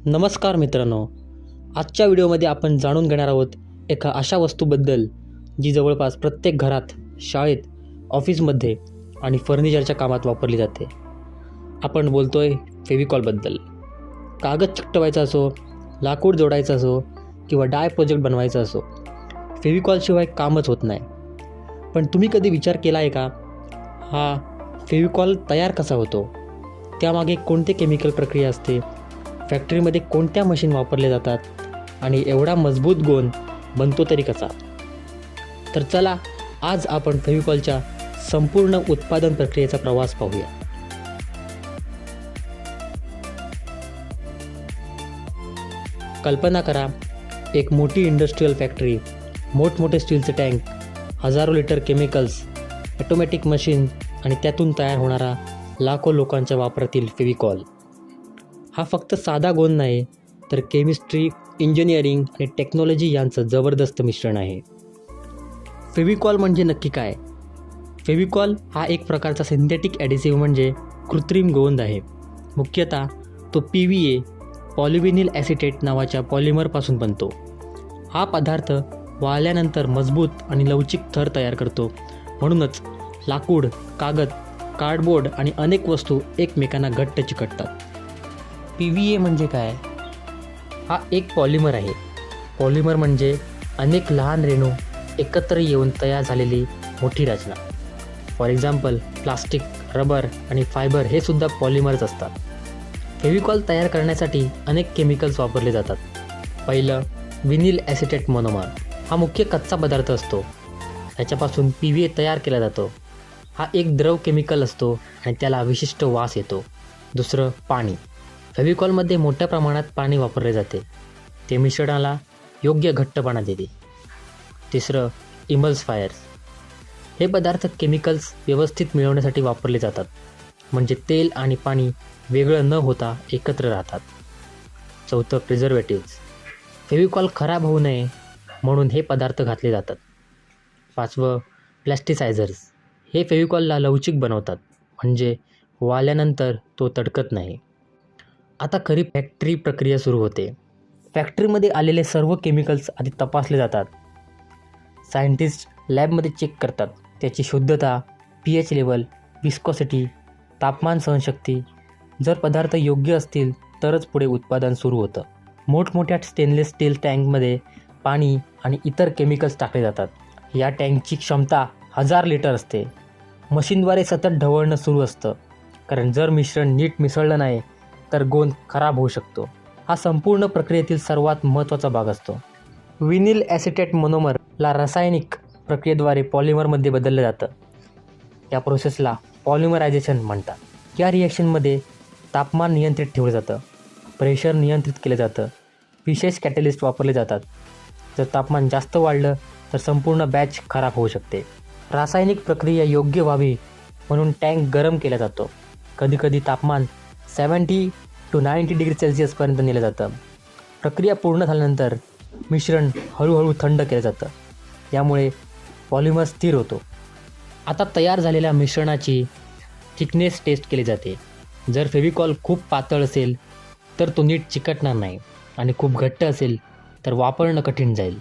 नमस्कार मित्रांनो, आजच्या व्हिडिओमध्ये आपण जाणून घेणार आहोत एका अशा वस्तूबद्दल जी जवळपास प्रत्येक घरात, शाळेत, ऑफिसमध्ये आणि फर्निचरच्या कामात वापरली जाते. आपण बोलतोय फेविकॉलबद्दल. कागद चिकटवायचा असो, लाकूड जोडायचं असो किंवा डाय प्रोजेक्ट बनवायचा असो, फेविकॉलशिवाय कामच होत नाही. पण तुम्ही कधी विचार केला आहे का, हा फेविकॉल तयार कसा होतो? त्यामागे कोणते केमिकल प्रक्रिया असते? फॅक्टरीमध्ये कोणत्या मशीन वापरल्या जातात आणि एवढा मजबूत गोंद बनतो तरी कसा? तर चला आज आपण फेविकॉलच्या संपूर्ण उत्पादन प्रक्रियेचा प्रवास पाहूया. कल्पना करा, एक मोठी इंडस्ट्रीयल फॅक्टरी, मोठमोठे स्टीलचे टँक, हजारो लिटर केमिकल्स, ऑटोमॅटिक मशीन आणि त्यातून तयार होणारा लाखो लोकांच्या वापरातील फेविकॉल. हा फक्त साधा गोंद नाही, तर केमिस्ट्री, इंजिनिअरिंग आणि टेक्नॉलॉजी यांचं जबरदस्त मिश्रण आहे. फेविकॉल म्हणजे नक्की काय? फेविकॉल हा एक प्रकारचा सिंथेटिक ॲडिसिव्ह म्हणजे कृत्रिम गोंद आहे. मुख्यतः तो PVA पॉलिव्हिनिल ॲसिटेट नावाच्या पॉलिमरपासून बनतो. हा पदार्थ वाळल्यानंतर मजबूत आणि लवचिक थर तयार करतो. म्हणूनच लाकूड, कागद, कार्डबोर्ड आणि अनेक वस्तू एकमेकांना घट्ट चिकटतात. PVA म्हणजे काय? हा एक पॉलिमर आहे. पॉलिमर म्हणजे अनेक लहान रेणू एकत्र येऊन तयार झालेली मोठी रचना. फॉर एक्झाम्पल, प्लास्टिक, रबर आणि फायबर हे सुद्धा पॉलिमर्स असतात. फेविकॉल तयार करण्यासाठी अनेक केमिकल्स वापरले जातात. पहिलं, विनिल ॲसिटेट मोनोमर. हा मुख्य कच्चा पदार्थ असतो. त्याच्यापासून PVA तयार केला जातो. हा एक द्रव केमिकल असतो आणि त्याला विशिष्ट वास येतो. दुसरं, पाणी. फेविकॉलमध्ये मोठ्या प्रमाणात पाणी वापरले जाते. ते मिश्रणाला योग्य घट्टपणा देते. तिसरं, इमल्सिफायर्स. हे पदार्थ केमिकल्स व्यवस्थित मिळवण्यासाठी वापरले जातात. म्हणजे तेल आणि पाणी वेगळं न होता एकत्र राहतात. चौथं, प्रिझर्वेटिव्स. फेविकॉल खराब होऊ नये म्हणून हे पदार्थ घातले जातात. पाचवं, प्लॅस्टिसायझर्स. हे फेविकॉलला लवचिक बनवतात, म्हणजे वाळल्यानंतर तो तडकत नाही. आता खरी फॅक्टरी प्रक्रिया सुरू होते. फॅक्टरीमध्ये आलेले सर्व केमिकल्स आधी तपासले जातात. सायंटिस्ट लॅबमध्ये चेक करतात त्याची शुद्धता, pH लेवल, विस्कॉसिटी, तापमान सहनशक्ती. जर पदार्थ योग्य असतील तरच पुढे उत्पादन सुरू होतं. मोठमोठ्या स्टेनलेस स्टील टँकमध्ये पाणी आणि इतर केमिकल्स टाकले जातात. या टँकची क्षमता 1000 लिटर असते. मशीनद्वारे सतत ढवळणं सुरू असतं, कारण जर मिश्रण नीट मिसळलं नाही तर गोंद खराब होऊ शकतो. हा संपूर्ण प्रक्रियेतील सर्वात महत्त्वाचा भाग असतो. विनिल ॲसिटेट मोनोमरला रासायनिक प्रक्रियेद्वारे पॉलिमरमध्ये बदललं जातं. या प्रोसेसला पॉलिमरायझेशन म्हणतात. या रिॲक्शनमध्ये तापमान नियंत्रित ठेवलं जातं, प्रेशर नियंत्रित केलं जातं, विशेष कॅटलिस्ट वापरले जातात. जर तापमान जास्त वाढलं तर संपूर्ण बॅच खराब होऊ शकते. रासायनिक प्रक्रिया योग्य व्हावी म्हणून टँक गरम केला जातो. कधीकधी तापमान 70 to 90 डिग्री सेल्सिअसपर्यंत नेलं जातं. प्रक्रिया पूर्ण झाल्यानंतर मिश्रण हळूहळू थंड केलं जातं. यामुळे पॉलिमर स्थिर होतो. आता तयार झालेल्या मिश्रणाची थिकनेस टेस्ट केली जाते. जर फेविकॉल खूप पातळ असेल तर तो नीट चिकटणार नाही आणि खूप घट्ट असेल तर वापरणं कठीण जाईल.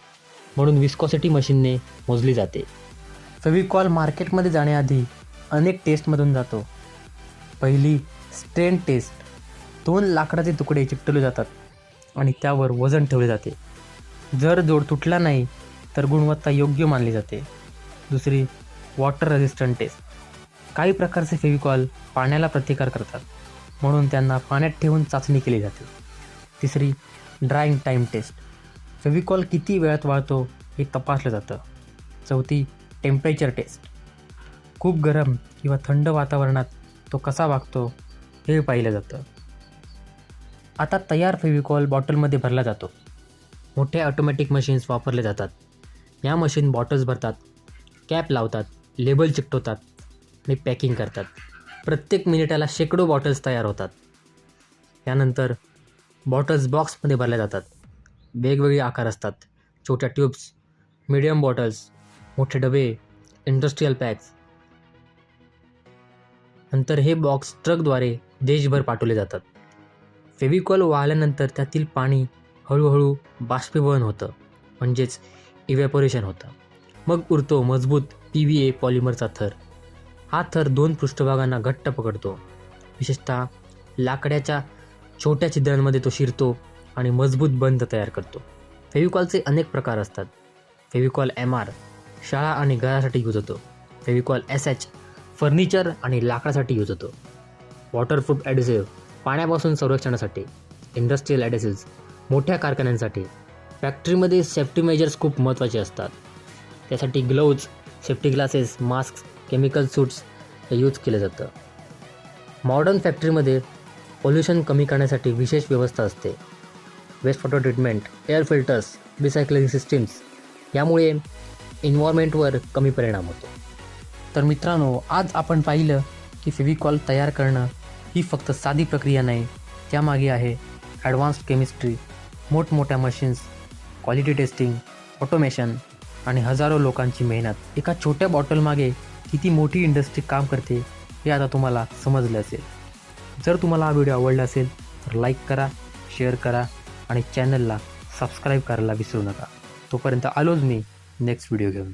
म्हणून विस्कॉसिटी मशीनने मोजली जाते. फेविकॉल मार्केटमध्ये जाण्याआधी अनेक टेस्टमधून जातो. पहिली, स्ट्रेन टेस्ट. 2 लाकडाचे तुकडे चिकटवले जातात आणि त्यावर वजन ठेवले जाते. जर जोड तुटला नाही तर गुणवत्ता योग्य मानली जाते. दुसरी, वॉटर रेझिस्टंट टेस्ट. काही प्रकारचे फेविकॉल पाण्याला प्रतिकार करतात, म्हणून त्यांना पाण्यात ठेवून चाचणी केली जाते. तिसरी, ड्रायिंग टाईम टेस्ट. फेविकॉल किती वेळात वाळतो हे तपासलं जातं. चौथी, टेम्परेचर टेस्ट. खूप गरम किंवा थंड वातावरणात तो कसा वागतो हे पाहिलं जातं. आता तयार फेविकॉल बॉटलमध्ये भरला जातो. मोठ्या ऑटोमॅटिक मशीन्स वापरले जातात. या मशीन बॉटल्स भरतात, कॅप लावतात, लेबल चिकटवतात आणि पॅकिंग करतात. प्रत्येक मिनिटाला शेकडो बॉटल्स तयार होतात. यानंतर बॉटल्स बॉक्समध्ये भरल्या जातात. वेगवेगळे आकार असतात. छोट्या ट्यूब्स, मीडियम बॉटल्स, मोठे डबे, इंडस्ट्रीयल पॅक्स. नंतर हे बॉक्स ट्रकद्वारे देशभर पाठवले जातात. फेविकॉल वाळल्यानंतर त्यातील पाणी हळूहळू बाष्पीभवन होतं, म्हणजेच इव्हॅपोरेशन होतं. मग उरतो मजबूत PVA पॉलिमरचा थर. हा थर 2 पृष्ठभागांना घट्ट पकडतो. विशेषतः लाकडाच्या छोट्या छिद्रांमध्ये तो शिरतो आणि मजबूत बंध तयार करतो. फेविकॉलचे अनेक प्रकार असतात. फेविकॉल MR शाळा आणि घरासाठी यूज होतो. फेविकॉल SH फर्निचर आणि लाकडासाठी यूज होतो. वॉटरप्रूफ ॲडेसिव्ह पाण्यापासून संरक्षणासाठी. इंडस्ट्रियल ॲडेसिव्स मोठ्या कारखान्यांसाठी. फॅक्टरीमध्ये सेफ्टी मेजर्स खूप महत्त्वाचे असतात. त्यासाठी gloves, safety glasses, mask, chemical suits हे यूज केलं जातं. मॉडर्न फॅक्टरीमध्ये पोल्युशन कमी करण्यासाठी विशेष व्यवस्था असते. Waste water treatment, air filters, recycling systems यामुळे एन्व्हायरमेंटवर कमी परिणाम होतो. तर मित्रांनो, आज आपण पाहिलं की फेविकॉल तयार करणं ही फक्त साधी प्रक्रिया नाही, त्यामागे आहे ॲडव्हान्स्ड केमिस्ट्री, मोठमोठ्या मशीन्स, क्वालिटी टेस्टिंग, ऑटोमेशन आणि हजारो लोकांची मेहनत. एका छोट्या बॉटलमागे किती मोठी इंडस्ट्री काम करते हे आता तुम्हाला समजलं असेल. जर तुम्हाला हा व्हिडिओ आवडला असेल तर लाईक करा, शेअर करा आणि चॅनलला सबस्क्राईब करायला विसरू नका. तोपर्यंत आलोच मी नेक्स्ट व्हिडिओ घेऊन.